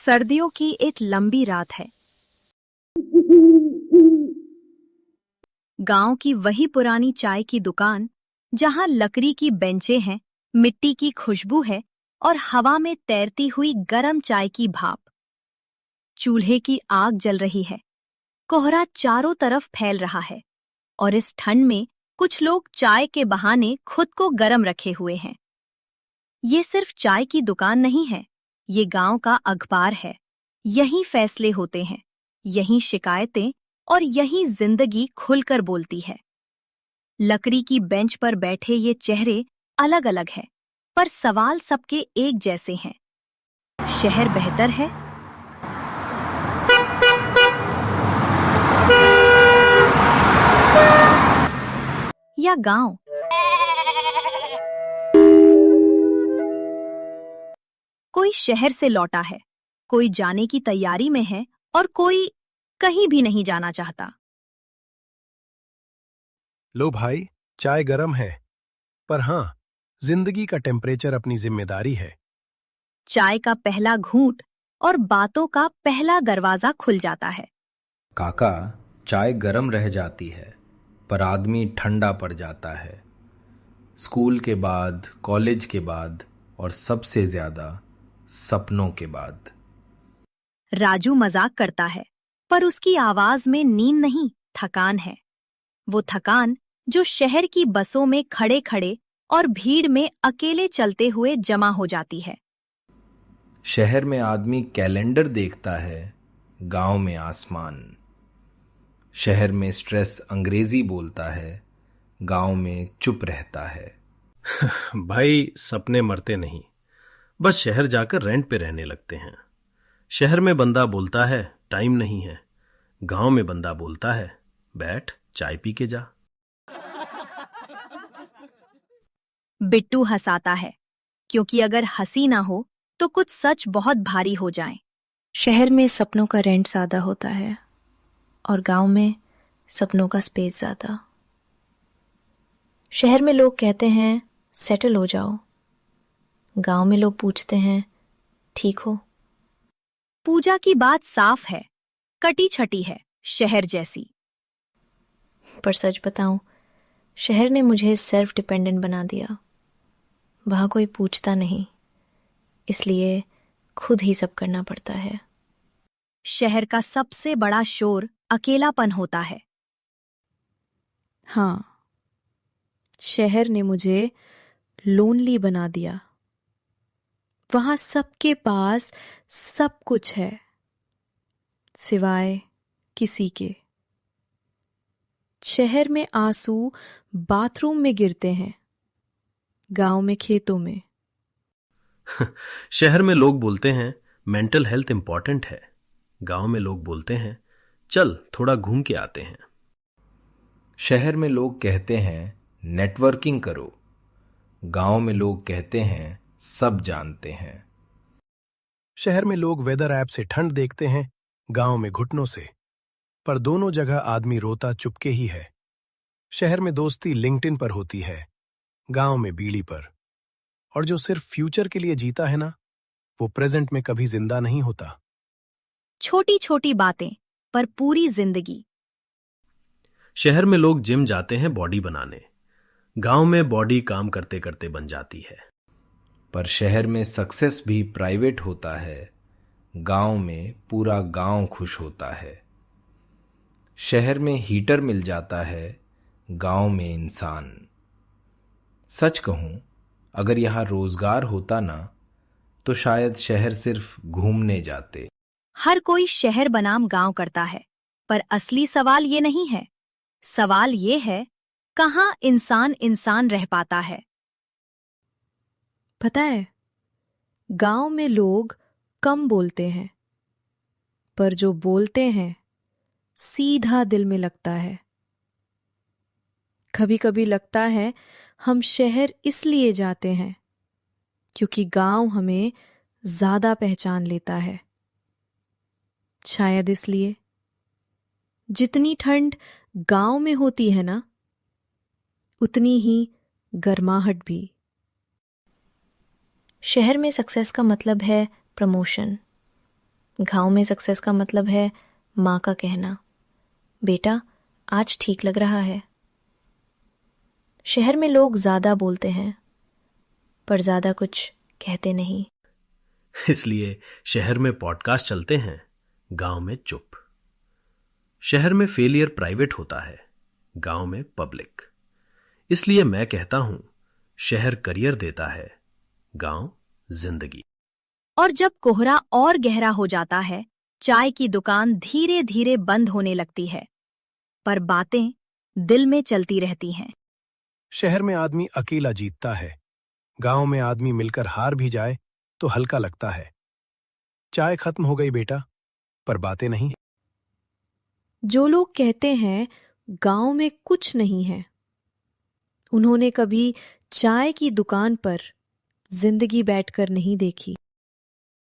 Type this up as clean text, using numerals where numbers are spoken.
सर्दियों की एक लंबी रात है। गांव की वही पुरानी चाय की दुकान, जहां लकड़ी की बेंचें हैं, मिट्टी की खुशबू है और हवा में तैरती हुई गरम चाय की भाप। चूल्हे की आग जल रही है, कोहरा चारों तरफ फैल रहा है और इस ठंड में कुछ लोग चाय के बहाने खुद को गरम रखे हुए हैं। ये सिर्फ चाय की दुकान नहीं है, ये गांव का अखबार है। यहीं फैसले होते हैं, यहीं शिकायतें और यहीं जिंदगी खुलकर बोलती है। लकड़ी की बेंच पर बैठे ये चेहरे अलग अलग हैं, पर सवाल सबके एक जैसे हैं। शहर बेहतर है या गांव? कोई शहर से लौटा है, कोई जाने की तैयारी में है और कोई कहीं भी नहीं जाना चाहता। लो भाई, चाय गरम है, पर हाँ, जिंदगी का टेम्परेचर अपनी जिम्मेदारी है। चाय का पहला घूंट और बातों का पहला दरवाजा खुल जाता है। काका, चाय गरम रह जाती है पर आदमी ठंडा पड़ जाता है। स्कूल के बाद, कॉलेज के बाद और सबसे ज्यादा सपनों के बाद। राजू मजाक करता है, पर उसकी आवाज में नींद नहीं, थकान है। वो थकान जो शहर की बसों में खड़े खड़े और भीड़ में अकेले चलते हुए जमा हो जाती है। शहर में आदमी कैलेंडर देखता है, गांव में आसमान। शहर में स्ट्रेस अंग्रेजी बोलता है, गांव में चुप रहता है। भाई, सपने मरते नहीं, बस शहर जाकर रेंट पे रहने लगते हैं। शहर में बंदा बोलता है टाइम नहीं है, गांव में बंदा बोलता है बैठ चाय पी के जा। बिट्टू हंसाता है, क्योंकि अगर हंसी ना हो तो कुछ सच बहुत भारी हो जाए। शहर में सपनों का रेंट ज़्यादा होता है और गांव में सपनों का स्पेस ज़्यादा। शहर में लोग कहते हैं सेटल हो जाओ, गांव में लोग पूछते हैं ठीक हो। पूजा की बात साफ है, कटी छटी है, शहर जैसी। पर सच बताऊं, शहर ने मुझे सेल्फ डिपेंडेंट बना दिया। वहां कोई पूछता नहीं, इसलिए खुद ही सब करना पड़ता है। शहर का सबसे बड़ा शोर अकेलापन होता है। हाँ, शहर ने मुझे लोनली बना दिया। वहां सबके पास सब कुछ है, सिवाय किसी के। शहर में आंसू बाथरूम में गिरते हैं, गांव में खेतों में। शहर में लोग बोलते हैं मेंटल हेल्थ इंपॉर्टेंट है, गांव में लोग बोलते हैं चल थोड़ा घूम के आते हैं। शहर में लोग कहते हैं नेटवर्किंग करो, गांव में लोग कहते हैं सब जानते हैं। शहर में लोग वेदर ऐप से ठंड देखते हैं, गांव में घुटनों से। पर दोनों जगह आदमी रोता चुपके ही है। शहर में दोस्ती लिंक्डइन पर होती है, गांव में बीड़ी पर। और जो सिर्फ फ्यूचर के लिए जीता है ना, वो प्रेजेंट में कभी जिंदा नहीं होता। छोटी छोटी बातें पर पूरी जिंदगी। शहर में लोग जिम जाते हैं बॉडी बनाने, गांव में बॉडी काम करते करते बन जाती है। पर शहर में सक्सेस भी प्राइवेट होता है, गांव में पूरा गांव खुश होता है। शहर में हीटर मिल जाता है, गांव में इंसान। सच कहूं, अगर यहां रोजगार होता ना, तो शायद शहर सिर्फ घूमने जाते। हर कोई शहर बनाम गांव करता है, पर असली सवाल ये नहीं है। सवाल ये है, कहाँ इंसान इंसान रह पाता है। पता है, गांव में लोग कम बोलते हैं, पर जो बोलते हैं सीधा दिल में लगता है। कभी कभी लगता है हम शहर इसलिए जाते हैं क्योंकि गांव हमें ज्यादा पहचान लेता है। शायद इसलिए जितनी ठंड गांव में होती है ना, उतनी ही गर्माहट भी। शहर में सक्सेस का मतलब है प्रमोशन, गांव में सक्सेस का मतलब है माँ का कहना, बेटा आज ठीक लग रहा है। शहर में लोग ज्यादा बोलते हैं पर ज्यादा कुछ कहते नहीं। इसलिए शहर में पॉडकास्ट चलते हैं, गांव में चुप। शहर में फेलियर प्राइवेट होता है, गांव में पब्लिक। इसलिए मैं कहता हूं, शहर करियर देता है, गांव जिंदगी। और जब कोहरा और गहरा हो जाता है, चाय की दुकान धीरे धीरे बंद होने लगती है, पर बातें दिल में चलती रहती हैं। शहर में आदमी अकेला जीतता है, गांव में आदमी मिलकर हार भी जाए तो हल्का लगता है। चाय खत्म हो गई बेटा, पर बातें नहीं। जो लोग कहते हैं गांव में कुछ नहीं है, उन्होंने कभी चाय की दुकान पर जिंदगी बैठकर नहीं देखी।